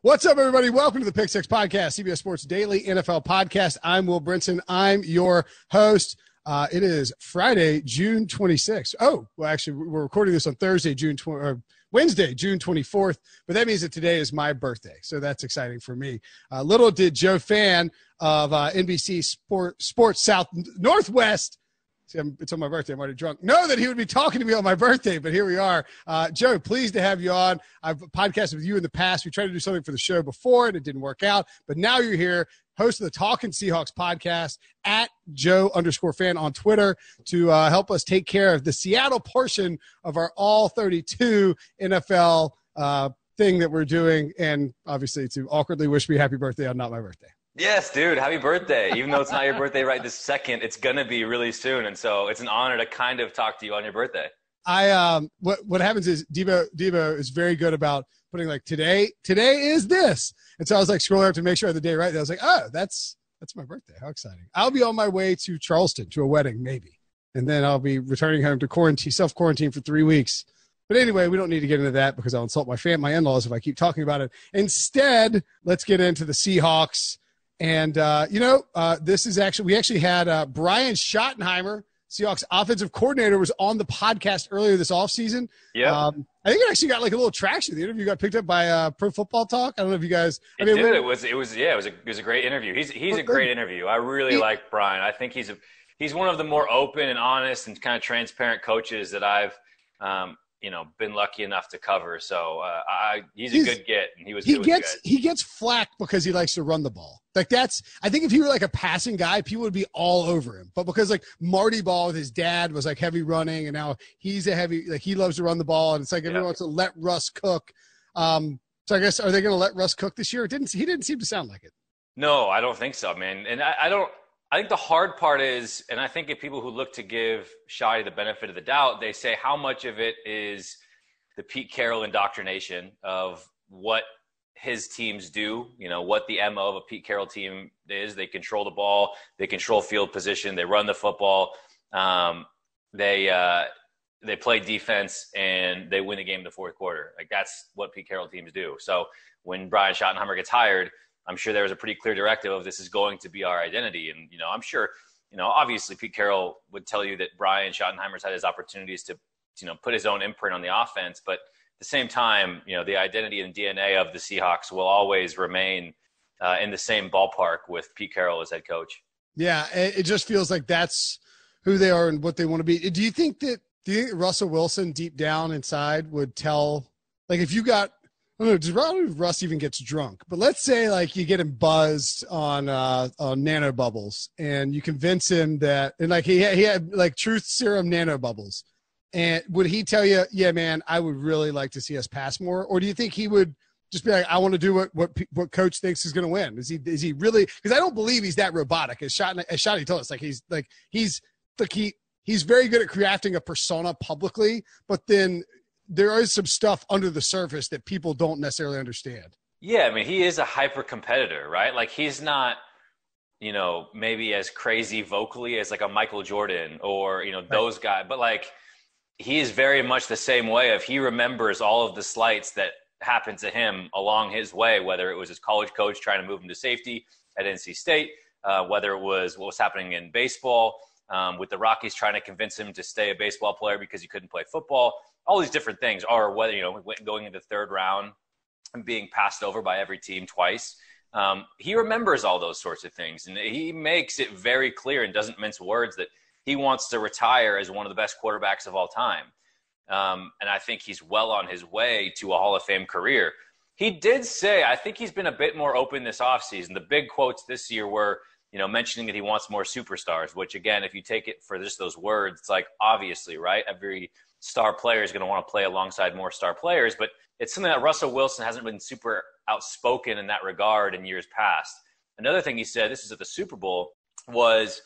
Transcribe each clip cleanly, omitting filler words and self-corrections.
What's up, everybody? Welcome to the Pick Six Podcast, CBS Sports Daily NFL Podcast. I'm Will Brinson. I'm your host. It is Friday, June 26th. Oh, well, actually, we're recording this on Thursday, Wednesday, June 24th. But that means that today is my birthday, so that's exciting for me. Little did Joe Fann of NBC Sports South Northwest. See, it's on my birthday. I'm already drunk. Know that he would be talking to me on my birthday, but here we are. Joe, pleased to have you on. I've podcasted with you in the past. We tried to do something for the show before, and it didn't work out. But now you're here, host of the Talking Seahawks podcast, at Joe_Fann on Twitter, to help us take care of the Seattle portion of our All 32 NFL thing that we're doing, and obviously to awkwardly wish me happy birthday on not my birthday. Yes, dude. Happy birthday. Even though it's not your birthday right this second, it's going to be really soon. And so it's an honor to kind of talk to you on your birthday. What happens is Devo is very good about putting like today is this. And so I was like scrolling up to make sure I had the day right. And I was like, oh, that's my birthday. How exciting. I'll be on my way to Charleston to a wedding, maybe. And then I'll be returning home to self-quarantine for 3 weeks. But anyway, we don't need to get into that because I'll insult my in-laws if I keep talking about it. Instead, let's get into the Seahawks. And, this is actually – we actually had Brian Schottenheimer, Seahawks offensive coordinator, was on the podcast earlier this offseason. Yeah. I think it actually got like a little traction. The interview got picked up by Pro Football Talk. I don't know if you guys – It was a great interview. He's a great interview. I really like Brian. I think he's one of the more open and honest and kind of transparent coaches that I've been lucky enough to cover. So he's a good get, and he gets flack because he likes to run the ball. Like I think if he were like a passing guy, people would be all over him. But because like Marty Ball with his dad was like heavy running, and now he's he loves to run the ball, and it's like everyone wants to let Russ cook. So I guess, are they going to let Russ cook this year? He didn't seem to sound like it. No, I don't think so, man. And I think the hard part is, and I think if people who look to give Shotty the benefit of the doubt, they say how much of it is the Pete Carroll indoctrination of what his teams do, what the MO of a Pete Carroll team is. They control the ball, they control field position, they run the football, they play defense, and they win the game in the fourth quarter. Like, that's what Pete Carroll teams do. So when Brian Schottenheimer gets hired, I'm sure there was a pretty clear directive of this is going to be our identity. And, I'm sure, obviously Pete Carroll would tell you that Brian Schottenheimer's had his opportunities to, put his own imprint on the offense. But at the same time, the identity and DNA of the Seahawks will always remain in the same ballpark with Pete Carroll as head coach. Yeah, it just feels like that's who they are and what they want to be. Do you think Russell Wilson deep down inside would tell, like, if you got, I don't know if Russ even gets drunk, but let's say like you get him buzzed on nano bubbles, and you convince him that, and like he had like truth serum nano bubbles, and would he tell you, yeah, man, I would really like to see us pass more? Or do you think he would just be like, I want to do what coach thinks is going to win? Is he really? Because I don't believe he's that robotic as Shotty told us. He's very good at crafting a persona publicly, but then there is some stuff under the surface that people don't necessarily understand. Yeah, I mean, he is a hyper competitor, right? Like, he's not, maybe as crazy vocally as like a Michael Jordan or, right, those guys. But like, he is very much the same way. If he remembers all of the slights that happened to him along his way, whether it was his college coach trying to move him to safety at NC State, whether it was what was happening in baseball, with the Rockies trying to convince him to stay a baseball player because he couldn't play football, all these different things, or whether, going into the third round and being passed over by every team twice. He remembers all those sorts of things, and he makes it very clear and doesn't mince words that he wants to retire as one of the best quarterbacks of all time. And I think he's well on his way to a Hall of Fame career. He did say, I think he's been a bit more open this offseason. The big quotes this year were, mentioning that he wants more superstars, which, again, if you take it for just those words, it's like, obviously, right? Every star player is going to want to play alongside more star players, but it's something that Russell Wilson hasn't been super outspoken in that regard in years past. Another thing he said, this is at the Super Bowl, was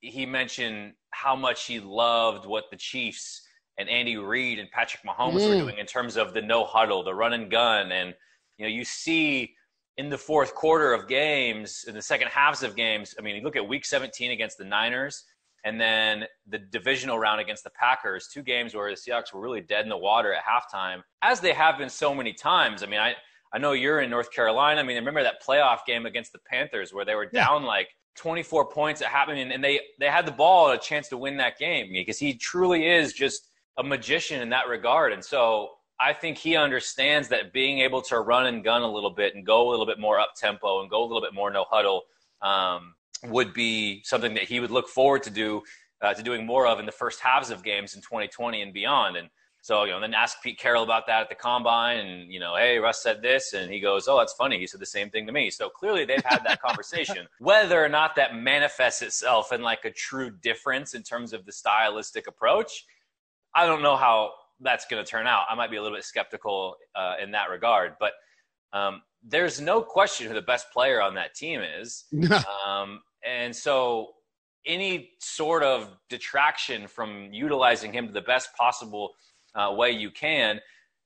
he mentioned how much he loved what the Chiefs and Andy Reid and Patrick Mahomes were doing in terms of the no huddle, the run and gun. And, you see in the fourth quarter of games, in the second halves of games, I mean, you look at week 17 against the Niners, and then the divisional round against the Packers, 2 games where the Seahawks were really dead in the water at halftime, as they have been so many times. I mean, I know you're in North Carolina. I mean, remember that playoff game against the Panthers where they were down like 24 points at happening, and they had the ball, a chance to win that game, because he truly is just a magician in that regard. And so I think he understands that being able to run and gun a little bit and go a little bit more up tempo and go a little bit more no huddle would be something that he would look forward to doing more of in the first halves of games in 2020 and beyond. And so, then ask Pete Carroll about that at the combine and, hey, Russ said this. And he goes, oh, that's funny. He said the same thing to me. So clearly they've had that conversation. Whether or not that manifests itself in like a true difference in terms of the stylistic approach, I don't know how that's going to turn out. I might be a little bit skeptical in that regard. But there's no question who the best player on that team is. And so any sort of detraction from utilizing him to the best possible way you can,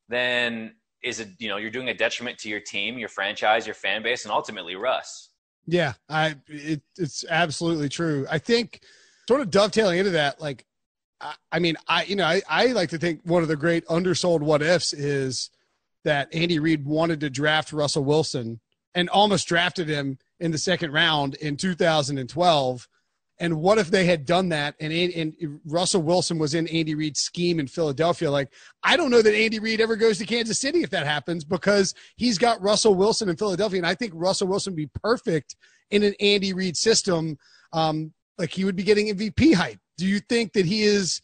then is it, you're doing a detriment to your team, your franchise, your fan base, and ultimately Russ. Yeah, it's absolutely true. I think sort of dovetailing into that, like, I like to think one of the great undersold what ifs is that Andy Reid wanted to draft Russell Wilson and almost drafted him in the second round in 2012. And what if they had done that and Russell Wilson was in Andy Reid's scheme in Philadelphia? Like, I don't know that Andy Reid ever goes to Kansas City if that happens, because he's got Russell Wilson in Philadelphia. And I think Russell Wilson would be perfect in an Andy Reid system. Like, he would be getting MVP hype. Do you think that he is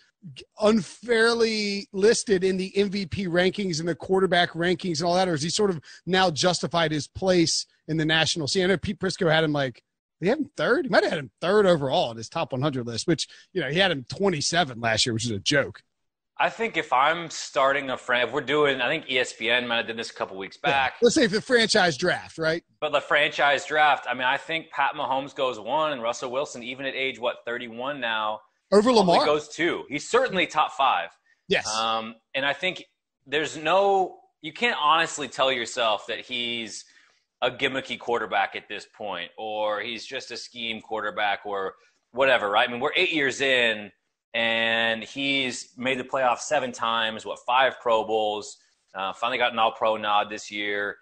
unfairly listed in the MVP rankings and the quarterback rankings and all that? Or is he sort of now justified his place in the national scene? I know Pete Prisco had him like, they have him third. He might have had him third overall on his top 100 list, which, he had him 27 last year, which is a joke. I think if I'm starting if we're doing, I think ESPN might have done this a couple weeks back. Yeah. Let's say the franchise draft, right? But the franchise draft, I mean, I think Pat Mahomes goes 1 and Russell Wilson, even at age, 31 now, over Lamar, goes 2. He's certainly top 5. Yes. And I think you can't honestly tell yourself that he's a gimmicky quarterback at this point, or he's just a scheme quarterback or whatever, right? I mean, we're 8 years in and he's made the playoffs 7 times, 5 Pro Bowls, finally got an All-Pro nod this year,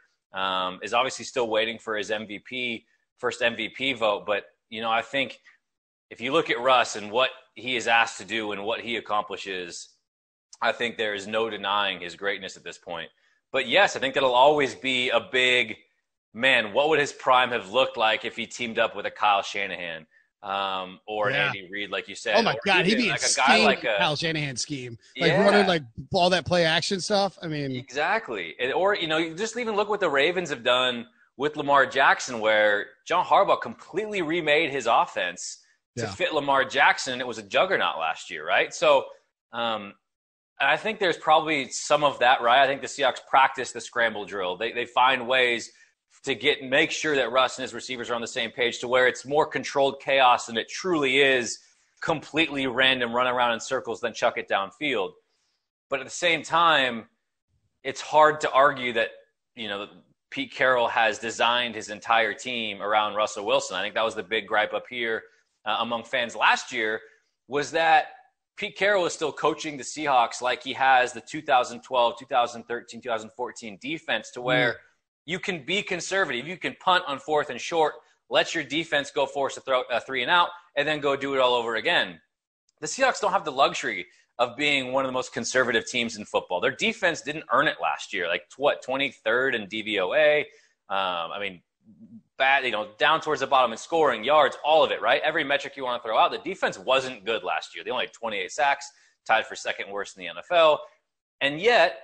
is obviously still waiting for his first MVP vote. But, I think if you look at Russ and what he is asked to do and what he accomplishes, I think there is no denying his greatness at this point. But yes, I think that'll always be a big, man, what would his prime have looked like if he teamed up with a Kyle Shanahan or an Andy Reid, like you said? Oh, my God. He'd be like a guy like a Kyle Shanahan scheme. Like running like all that play action stuff. I mean. Exactly. Or, you just even look what the Ravens have done with Lamar Jackson, where John Harbaugh completely remade his offense to fit Lamar Jackson. It was a juggernaut last year, right? So I think there's probably some of that, right? I think the Seahawks practice the scramble drill. They find ways to make sure that Russ and his receivers are on the same page, to where it's more controlled chaos than it truly is completely random run around in circles, then chuck it downfield. But at the same time, it's hard to argue that, Pete Carroll has designed his entire team around Russell Wilson. I think that was the big gripe up here among fans last year, was that Pete Carroll is still coaching the Seahawks like he has the 2012, 2013, 2014 defense, to where you can be conservative. You can punt on 4th and short, let your defense go force a 3 and out, and then go do it all over again. The Seahawks don't have the luxury of being one of the most conservative teams in football. Their defense didn't earn it last year. 23rd in DVOA. Bad, down towards the bottom in scoring, yards, all of it, right? Every metric you want to throw out. The defense wasn't good last year. They only had 28 sacks, tied for second worst in the NFL. And yet,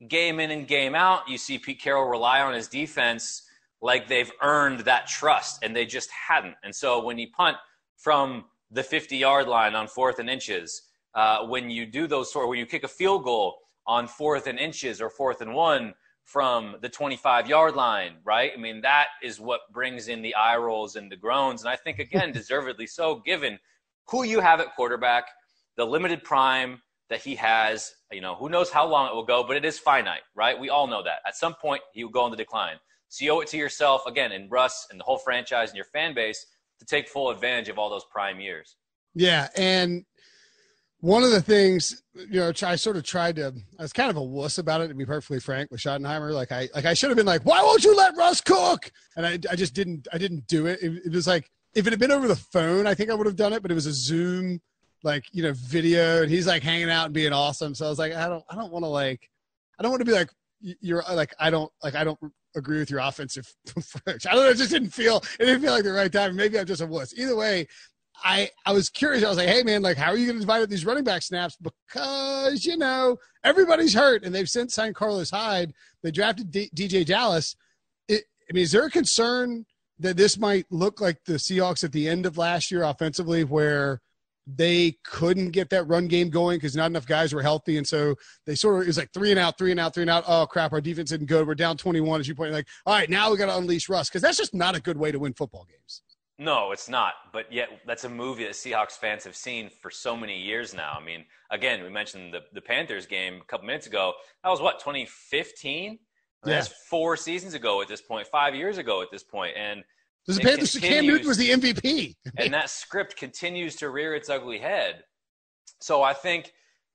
game in and game out, you see Pete Carroll rely on his defense like they've earned that trust, and they just hadn't. And so when you punt from the 50-yard line on 4th and inches, when you do when you kick a field goal on 4th and inches or 4th and 1 from the 25-yard line, right? I mean, that is what brings in the eye rolls and the groans. And I think, again, deservedly so, given who you have at quarterback, the limited prime that he has, who knows how long it will go, but it is finite, right? We all know that. At some point, he will go on the decline. So you owe it to yourself, again, and Russ and the whole franchise and your fan base, to take full advantage of all those prime years. Yeah, and One of the things, I sort of tried to, I was kind of a wuss about it, to be perfectly frank, with Schottenheimer. I should have been like, why won't you let Russ cook? And I just didn't do it. It was like, if it had been over the phone, I think I would have done it, but it was a Zoom, video, and he's like hanging out and being awesome. So I was like, I don't want to be like, you're like, I don't agree with your offensive approach. I don't know. It didn't feel like the right time. Maybe I'm just a wuss. Either way, I was curious. I was like, hey, man, how are you going to divide up these running back snaps? Because, everybody's hurt, and they've since signed Carlos Hyde. They drafted DJ Dallas. Is there a concern that this might look like the Seahawks at the end of last year offensively, where they couldn't get that run game going because not enough guys were healthy, and so they sort of – it was like 3 and out. Oh, crap, our defense isn't good. We're down 21, as you pointed. All right, now we got to unleash Russ, because that's just not a good way to win football games. No, it's not. But yet that's a movie that Seahawks fans have seen for so many years now. I mean, again, we mentioned the Panthers game a couple minutes ago. That was 2015? Yeah. That's 4 seasons ago at this point, 5 years ago at this point. And the Panthers, Cam Newton was the MVP. And that script continues to rear its ugly head. So I think,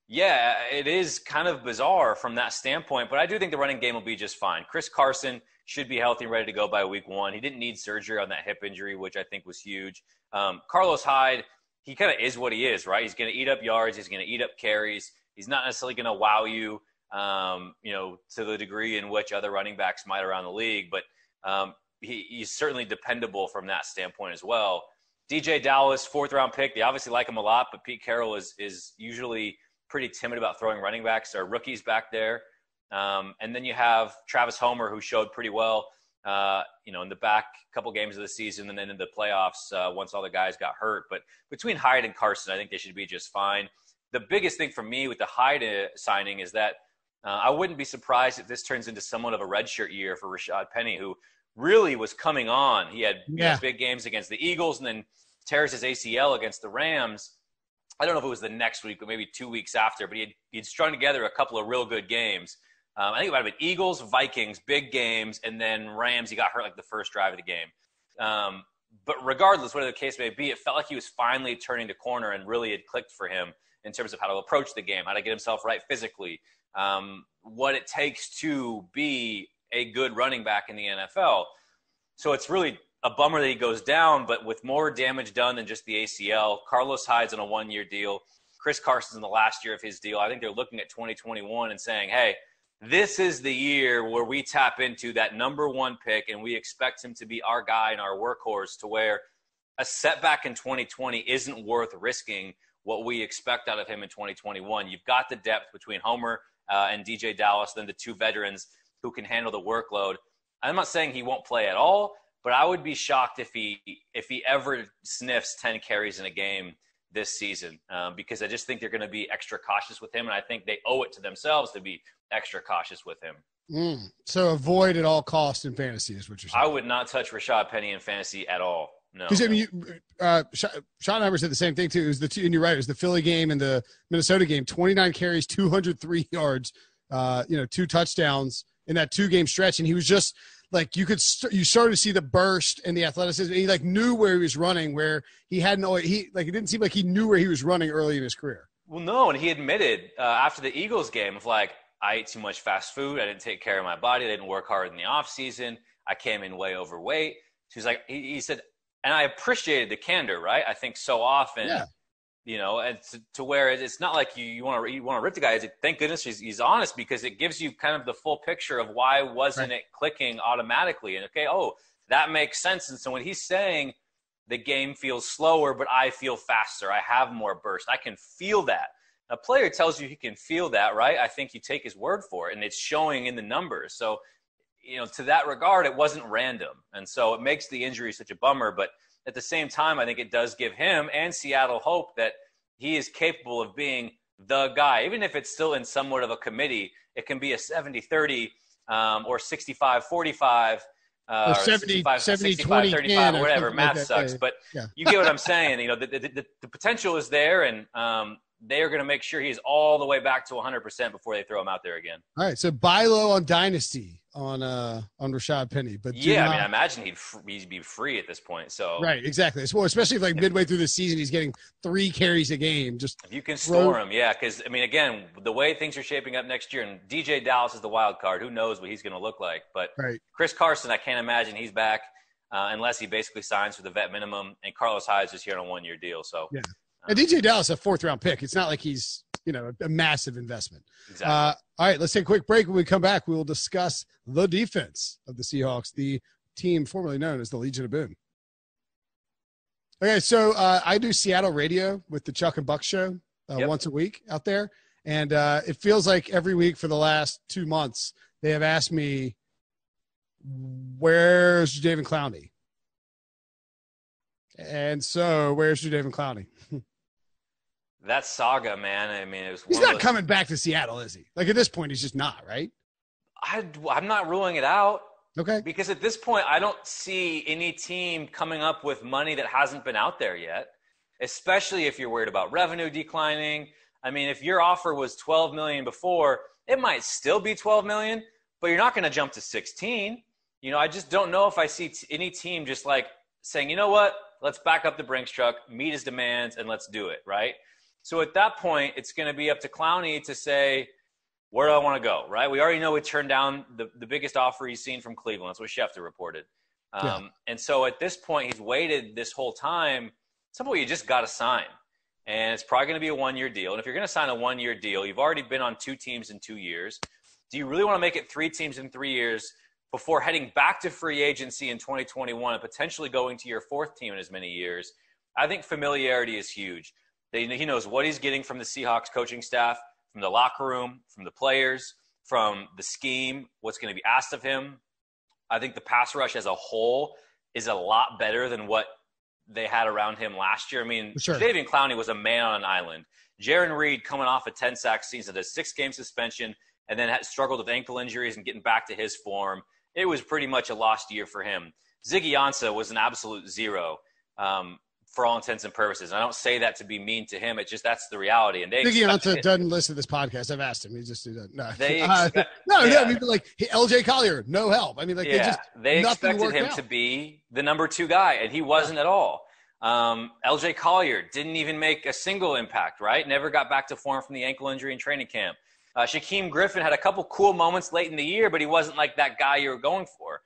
yeah, it is kind of bizarre from that standpoint, but I do think the running game will be just fine. Chris Carson should be healthy and ready to go by week 1. He didn't need surgery on that hip injury, which I think was huge. Carlos Hyde, he kind of is what he is, right? He's going to eat up yards. He's going to eat up carries. He's not necessarily going to wow you, to the degree in which other running backs might around the league. But he's certainly dependable from that standpoint as well. DJ Dallas, 4th-round pick. They obviously like him a lot, but Pete Carroll is usually pretty timid about throwing running backs or rookies back there. And then you have Travis Homer, who showed pretty well, in the back couple games of the season and then in the playoffs once all the guys got hurt. But between Hyde and Carson, I think they should be just fine. The biggest thing for me with the Hyde signing is that I wouldn't be surprised if this turns into somewhat of a redshirt year for Rashad Penny, who really was coming on. He had big games against the Eagles and then tears his ACL against the Rams. I don't know if it was the next week, but maybe 2 weeks after, but he'd strung together a couple of real good games. I think it might have been Eagles, Vikings, big games, and then Rams. He got hurt like the first drive of the game. But regardless, whatever the case may be, it felt like he was finally turning the corner and really had clicked for him in terms of how to approach the game, how to get himself right physically, what it takes to be a good running back in the NFL. So it's really a bummer that he goes down, but with more damage done than just the ACL. Carlos Hyde's on a 1-year deal. Chris Carson's in the last year of his deal. I think they're looking at 2021 and saying, hey, this is the year where we tap into that number 1 pick and we expect him to be our guy and our workhorse, to where a setback in 2020 isn't worth risking what we expect out of him in 2021. You've got the depth between Homer and DJ Dallas, then the 2 veterans who can handle the workload. I'm not saying he won't play at all, but I would be shocked if he ever sniffs 10 carries in a game this season, because I just think they're going to be extra cautious with him, and I think they owe it to themselves to be extra cautious with him. So avoid at all costs in fantasy is what you're saying. I would not touch Rashad Penny in fantasy at all. No. Because Schottenheimer said the same thing too. It was and you're right. It was the Philly game and the Minnesota game. 29 carries, 203 yards, 2 touchdowns in that 2-game stretch, and he was just like you started to see the burst and the athleticism. He knew where he was running, where he hadn't. It didn't seem like he knew where he was running early in his career. Well, no, and he admitted after the Eagles game of I ate too much fast food. I didn't take care of my body. I didn't work hard in the off season. I came in way overweight. So he's like, he said, and I appreciated the candor, right? I think so often, and to where it's not like you want to rip the guy. Thank goodness he's honest, because it gives you kind of the full picture of why wasn't it clicking automatically. And that makes sense. And so when he's saying the game feels slower, but I feel faster, I have more burst, I can feel that. A player tells you he can feel that, right? I think you take his word for it, and it's showing in the numbers. So, to that regard, it wasn't random. And so it makes the injury such a bummer. But at the same time, I think it does give him and Seattle hope that he is capable of being the guy. Even if it's still in somewhat of a committee, it can be a 70-30 or 65-45 or 65-35 or whatever. Math sucks. But you get what I'm saying. The potential is there, and they are going to make sure he's all the way back to 100% before they throw him out there again. All right, so buy low on Dynasty on Rashad Penny, but yeah, I mean, I imagine he'd be free at this point. So right, exactly. Well, especially if like midway through the season he's getting 3 carries a game. Just if you can store him, yeah. Because I mean, again, the way things are shaping up next year, and DJ Dallas is the wild card. Who knows what he's going to look like? But right. Chris Carson, I can't imagine he's back unless he basically signs for the vet minimum. And Carlos Hyde's just here on a 1-year deal. So yeah, and DJ Dallas a 4th-round pick. It's not like he's a massive investment. Exactly. All right, let's take a quick break. When we come back, we will discuss the defense of the Seahawks, the team formerly known as the Legion of Boom. Okay, so I do Seattle radio with the Chuck and Buck show once a week out there. And it feels like every week for the last 2 months, they have asked me, where's Jadeveon Clowney? And so where's Jadeveon Clowney? That saga, man. I mean, it was. He's not coming back to Seattle, is he? Like at this point, he's just not, right? I'm not ruling it out. Okay. Because at this point, I don't see any team coming up with money that hasn't been out there yet, especially if you're worried about revenue declining. I mean, if your offer was $12 million before, it might still be $12 million, but you're not going to jump to 16. I just don't know if I see any team just like saying, you know what, let's back up the Brinks truck, meet his demands, and let's do it, right? So at that point, it's going to be up to Clowney to say, where do I want to go, right? We already know he turned down the biggest offer he's seen from Cleveland. That's what Schefter reported. And so at this point, he's waited this whole time. Some point you just got to sign. And it's probably going to be a 1-year deal. And if you're going to sign a 1-year deal, you've already been on 2 teams in 2 years. Do you really want to make it 3 teams in 3 years before heading back to free agency in 2021 and potentially going to your 4th team in as many years? I think familiarity is huge. He knows what he's getting from the Seahawks coaching staff, from the locker room, from the players, from the scheme, what's going to be asked of him. I think the pass rush as a whole is a lot better than what they had around him last year. I mean, sure. Jadeveon Clowney was a man on an island. Jaron Reed coming off a 10-sack season, a 6-game suspension, and then had struggled with ankle injuries and getting back to his form. It was pretty much a lost year for him. Ziggy Ansah was an absolute zero. For all intents and purposes. And I don't say that to be mean to him. It's just that's the reality. And Ziggy Ansah doesn't listen to this podcast. I've asked him. He just doesn't. No. I mean, like LJ Collier, no help. I mean, like they expected him to be the number 2 guy, and he wasn't at all. LJ Collier didn't even make a single impact. Right? Never got back to form from the ankle injury in training camp. Shaquem Griffin had a couple cool moments late in the year, but he wasn't like that guy you were going for.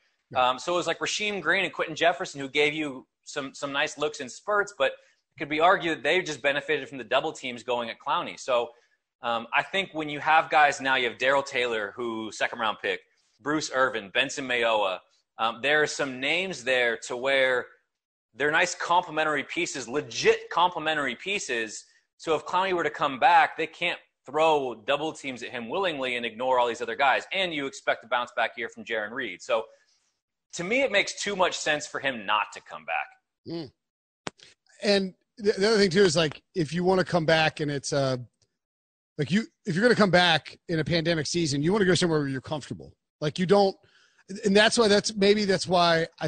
So it was like Rasheem Green and Quentin Jefferson who gave you some nice looks in spurts, but it could be argued that they just benefited from the double teams going at Clowney. So I think when you have guys now, you have Darrell Taylor, who 2nd-round pick, Bruce Irvin, Benson Mayowa. There are some names there to where they're nice complementary pieces, legit complementary pieces. So if Clowney were to come back, they can't throw double teams at him willingly and ignore all these other guys. And you expect a bounce back here from Jaron Reed. So to me, it makes too much sense for him not to come back. Mm. And the other thing too is like if you want to come back and it's if you're going to come back in a pandemic season, you want to go somewhere where you're comfortable. Like you don't, and that's why I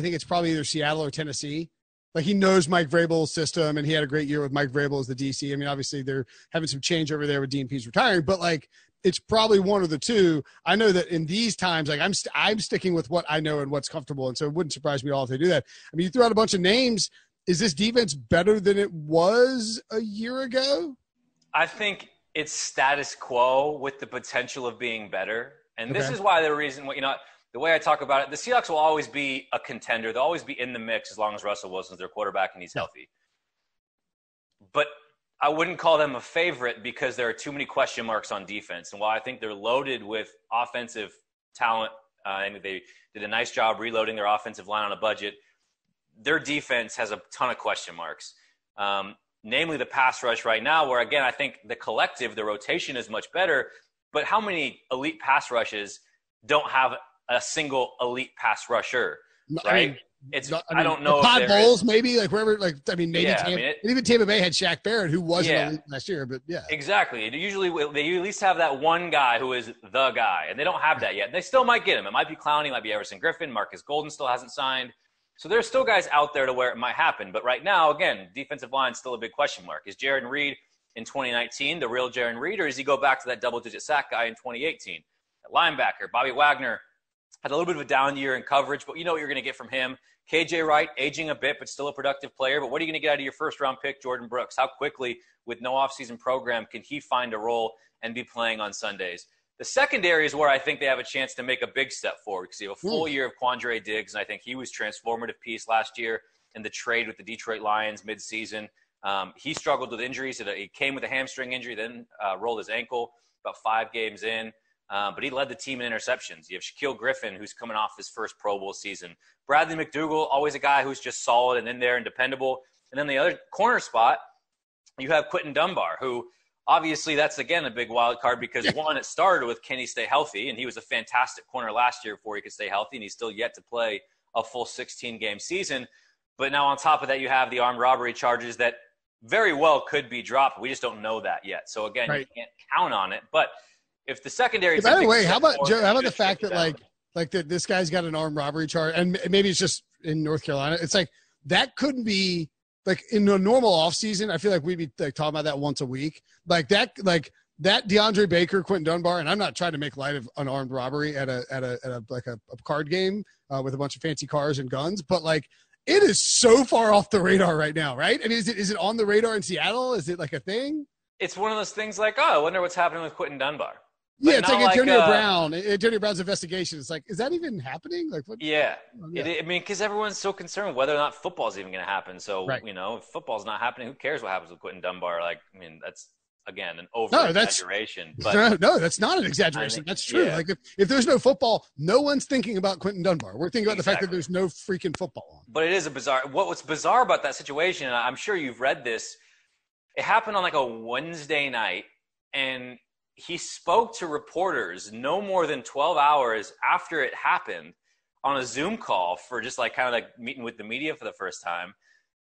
think it's probably either Seattle or Tennessee. Like he knows Mike Vrabel's system, and he had a great year with Mike Vrabel as the DC. I mean, obviously they're having some change over there with Dean Pease retiring, but like it's probably one of the two. I know that in these times, like I'm sticking with what I know and what's comfortable, and so it wouldn't surprise me at all if they do that. I mean, you threw out a bunch of names. Is this defense better than it was a year ago? I think it's status quo with the potential of being better, and this is why the reason, the way I talk about it, the Seahawks will always be a contender. They'll always be in the mix as long as Russell Wilson's their quarterback and he's healthy. But I wouldn't call them a favorite because there are too many question marks on defense. And while I think they're loaded with offensive talent, and they did a nice job reloading their offensive line on a budget, their defense has a ton of question marks, namely the pass rush right now, where, again, I think the collective, the rotation is much better. But how many elite pass rushes don't have a single elite pass rusher, right? I don't know. Todd Bowles, maybe, like wherever, like, I mean, maybe even Tampa Bay had Shaq Barrett, who wasn't elite last year, but yeah. Exactly. Usually they at least have that one guy who is the guy, and they don't have that yet. They still might get him. It might be Clowney, it might be Everson Griffin, Marcus Golden still hasn't signed. So there's still guys out there to where it might happen. But right now, again, defensive line is still a big question mark. Is Jaron Reed in 2019, the real Jaron Reed, or does he go back to that double-digit sack guy in 2018? At linebacker, Bobby Wagner had a little bit of a down year in coverage, but you know what you're going to get from him. KJ Wright, aging a bit, but still a productive player. But what are you going to get out of your first-round pick, Jordan Brooks? How quickly, with no offseason program, can he find a role and be playing on Sundays? The secondary is where I think they have a chance to make a big step forward because you have a full year of Quandre Diggs, and I think he was transformative piece last year in the trade with the Detroit Lions midseason. He struggled with injuries. He came with a hamstring injury, then rolled his ankle about 5 games in. But he led the team in interceptions. You have Shaquille Griffin, who's coming off his first Pro Bowl season. Bradley McDougald, always a guy who's just solid and in there and dependable. And then the other corner spot, you have Quentin Dunbar, who obviously that's, again, a big wild card because, one, it started with can he stay healthy? And he was a fantastic corner last year before he could stay healthy, and he's still yet to play a full 16-game season. But now on top of that, you have the armed robbery charges that very well could be dropped. We just don't know that yet. So, again, you can't count on it. But if the secondary – by the way, how about Joe? How about the fact that like that this guy's got an armed robbery charge, and maybe it's just in North Carolina. It's like that couldn't be like in a normal offseason. I feel like we'd be like talking about that once a week. Like that DeAndre Baker, Quentin Dunbar, and I'm not trying to make light of an armed robbery at a card game with a bunch of fancy cars and guns, but like it is so far off the radar right now, right? I mean, is it on the radar in Seattle? Is it like a thing? It's one of those things like, oh, I wonder what's happening with Quentin Dunbar. But yeah, it's like Antonio Brown. Antonio Brown's investigation. It's like, is that even happening? Like, what? Yeah. I mean, because everyone's so concerned with whether or not football's even going to happen. So, you know, if football's not happening, who cares what happens with Quentin Dunbar? Like, I mean, that's, again, an over-exaggeration. No, that's not an exaggeration. That's true. Yeah. Like, if there's no football, no one's thinking about Quentin Dunbar. We're thinking about the fact that there's no freaking football on. But it is a bizarre – what's bizarre about that situation, and I'm sure you've read this, it happened on like a Wednesday night, and – he spoke to reporters no more than 12 hours after it happened on a Zoom call for just like kind of like meeting with the media for the first time.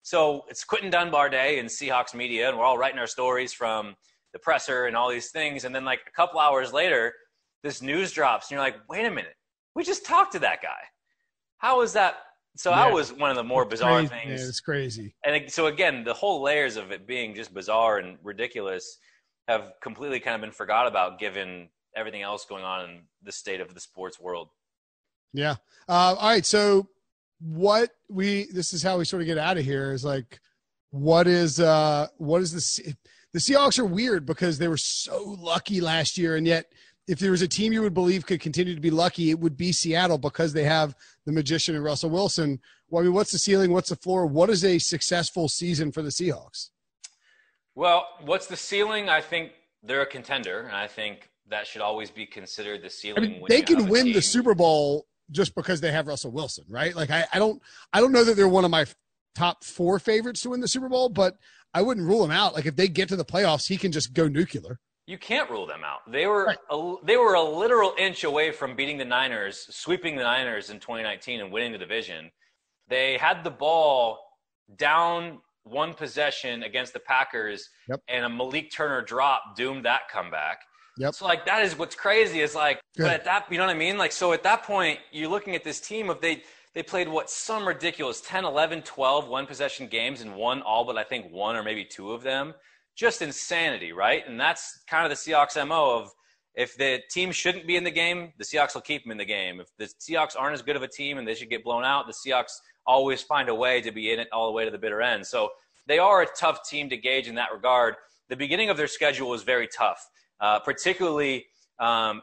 So it's Quentin Dunbar Day in Seahawks media, and we're all writing our stories from the presser and all these things. And then like a couple hours later, this news drops, and you're like, wait a minute, we just talked to that guy. How is that? So that was one of the more bizarre things. Yeah, it's crazy. And so again, the whole layers of it being just bizarre and ridiculous have completely kind of been forgot about given everything else going on in the state of the sports world. Yeah. All right. So this is how we sort of get out of here is like, what is the Seahawks are weird because they were so lucky last year. And yet if there was a team you would believe could continue to be lucky, it would be Seattle because they have the magician and Russell Wilson. Well, I mean, what's the ceiling? What's the floor? What is a successful season for the Seahawks? Well, what's the ceiling? I think they're a contender, and I think that should always be considered the ceiling. I mean, they can win the Super Bowl just because they have Russell Wilson, right? Like I don't know that they're one of my top 4 favorites to win the Super Bowl, but I wouldn't rule them out. Like if they get to the playoffs, he can just go nuclear. You can't rule them out. They were a literal inch away from beating the Niners, sweeping the Niners in 2019 and winning the division. They had the ball down one possession against the Packers, and a Malik Turner drop doomed that comeback. So, like, that is what's crazy is, like, but at that, you know what I mean? Like, so at that point, you're looking at this team of they played some ridiculous 10, 11, 12 one-possession games and won all but I think 1 or maybe 2 of them. Just insanity, right? And that's kind of the Seahawks' MO of if the team shouldn't be in the game, the Seahawks will keep them in the game. If the Seahawks aren't as good of a team and they should get blown out, the Seahawks always find a way to be in it all the way to the bitter end. So they are a tough team to gauge in that regard. The beginning of their schedule was very tough, particularly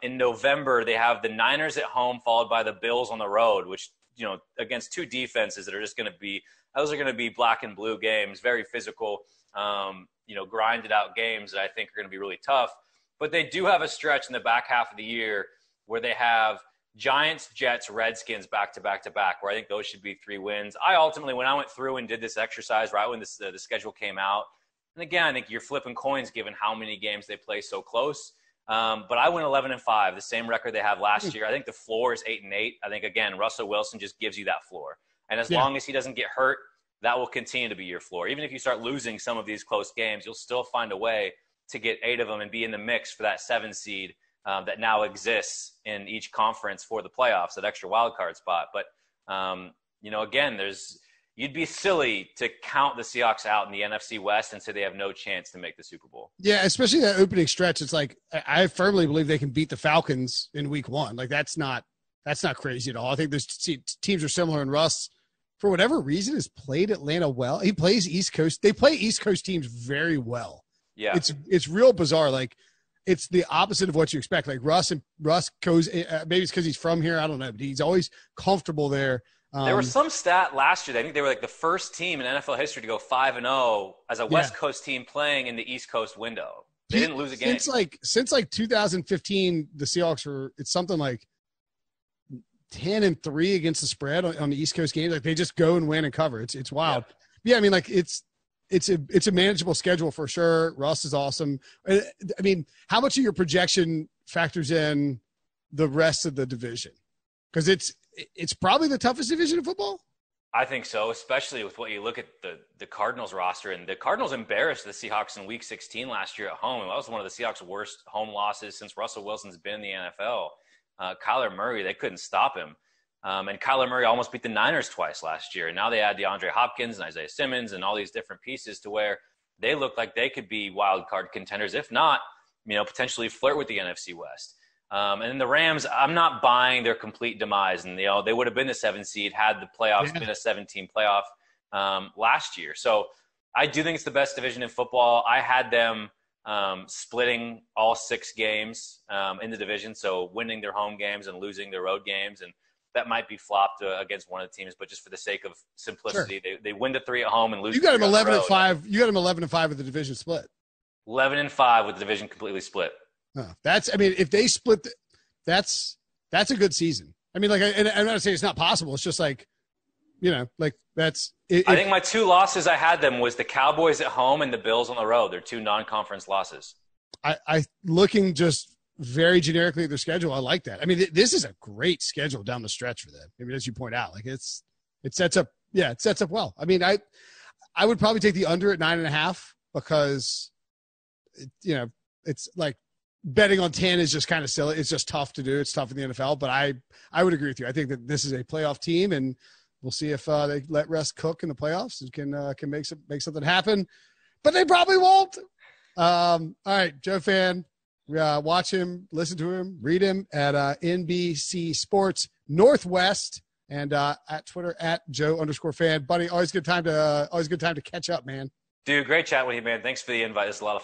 in November. They have the Niners at home followed by the Bills on the road, which, you know, against 2 defenses that are just going to be – those are going to be black and blue games, very physical, grinded out games that I think are going to be really tough. But they do have a stretch in the back half of the year where they have – Giants, Jets, Redskins back-to-back, where I think those should be 3 wins. I ultimately, when I went through and did this exercise right when the schedule came out, and again, I think you're flipping coins given how many games they play so close. But I went 11-5, the same record they have last year. I think the floor is 8-8. I think, again, Russell Wilson just gives you that floor. And as long as he doesn't get hurt, that will continue to be your floor. Even if you start losing some of these close games, you'll still find a way to get 8 of them and be in the mix for that 7 seed. That now exists in each conference for the playoffs, that extra wild card spot. But, again, you'd be silly to count the Seahawks out in the NFC West and say they have no chance to make the Super Bowl. Yeah, especially that opening stretch. It's like I firmly believe they can beat the Falcons in week 1. Like that's not crazy at all. I think those teams are similar, and Russ, for whatever reason, has played Atlanta well. He plays East Coast. They play East Coast teams very well. Yeah, it's real bizarre. Like it's the opposite of what you expect. Like Russ goes. Maybe it's because he's from here. I don't know, but he's always comfortable there. There was some stat last year. I think they were like the first team in NFL history to go 5-0 as a West Coast team playing in the East Coast window. They didn't lose a game since 2015. The Seahawks were. It's something like 10-3 against the spread on the East Coast games. Like they just go and win and cover. It's wild. Yeah, I mean, like it's a manageable schedule for sure. Russ is awesome. I mean, how much of your projection factors in the rest of the division? Because it's probably the toughest division of football. I think so, especially with what you look at the Cardinals roster. And the Cardinals embarrassed the Seahawks in Week 16 last year at home. That was one of the Seahawks' worst home losses since Russell Wilson's been in the NFL. Kyler Murray, they couldn't stop him. And Kyler Murray almost beat the Niners twice last year. And now they add DeAndre Hopkins and Isaiah Simmons and all these different pieces to where they look like they could be wild card contenders, if not, potentially flirt with the NFC West. And then the Rams, I'm not buying their complete demise. And, they would have been the 7th seed had the playoffs been a 17 playoff last year. So I do think it's the best division in football. I had them splitting all 6 games in the division, so winning their home games and losing their road games. And that might be flopped against one of the teams, but just for the sake of simplicity, they win the 3 at home and lose. You got them 11-5. You got them 11-5 with the division split. 11-5 with the division completely split. Oh, if they split, that's a good season. I mean, and I'm not saying it's not possible. It's just like, that's. I think my 2 losses I had them was the Cowboys at home and the Bills on the road. They're 2 non-conference losses. I looking just very generically at their schedule, I like that. I mean, this is a great schedule down the stretch for them. I mean, as you point out, like it sets up well. I mean, I would probably take the under at 9.5 because, it's like betting on 10 is just kind of silly. It's just tough to do. It's tough in the NFL, but I would agree with you. I think that this is a playoff team, and we'll see if they let Russ cook in the playoffs and can make something happen, but they probably won't. All right, Joe Fann. Watch him, listen to him, read him at NBC Sports Northwest and at Twitter at Joe_Fann. Buddy, always good time to catch up, man. Dude, great chat with you, man. Thanks for the invite. It's a lot of fun.